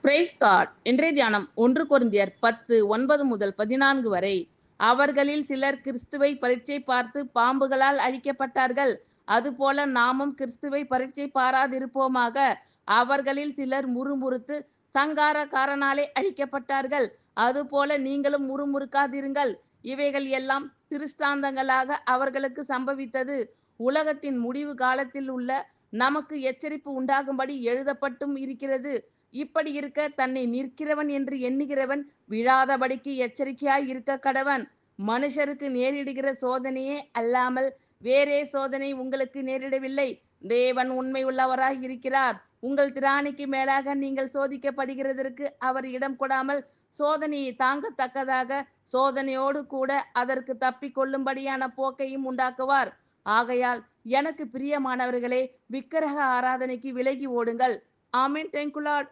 Price God. இன்றைய தியானம் 1 கொரிந்தியர் 10:9-14 வரை. அவர்களில் சிலர் கிறிஸ்துவை பரீட்சை பார்த்து பாம்புகளால் அழிக்கப்பட்டார்கள். அதுபோல நாமும் கிறிஸ்துவை பரீட்சை பாராதிருப்போமாக. அவர்களில் சிலர் முறுமுறுத்து சங்காரக்காரனாலே அழிக்கப்பட்டார்கள். அதுபோல நீங்களும் முறுமுறுக்காதிருங்கள். இவைகள் எல்லாம் திருஷ்டாந்தங்களாக அவர்களுக்கு சம்பவித்தது. உலகத்தின் முடிவு காலத்தில் உள்ள நமக்கு எச்சரிப்பு உண்டாகும்படி எழுதப்பட்டும் இருக்கிறது. இப்படி இருக்க தன்னை நிற்கிறவன் என்று எண்ணுகிறவன் விழாதபடிக்கு எச்சரிக்கையாய் இருக்க கடவன். மனுஷருக்கு நேரிடுகிற சோதனையே அல்லாமல் வேறே சோதனை உங்களுக்கு நேரிடவில்லை. தேவன் உண்மை உள்ளவராய் இருக்கிறார். உங்கள் திராணிக்கு மேலாக நீங்கள் சோதிக்கப்படுகிறதற்கு அவர் இடம் கொடாமல் சோதனையை தாங்கத்தக்கதாக சோதனையோடு கூட அதற்கு தப்பிக்கொள்ளும்படியான போக்கையும் உண்டாக்குவார். ஆகையால் எனக்கு பிரியமானவர்களே, விக்கிரக ஆராதனைக்கு விலகி ஓடுங்கள். ஆமென். Thank you Lord.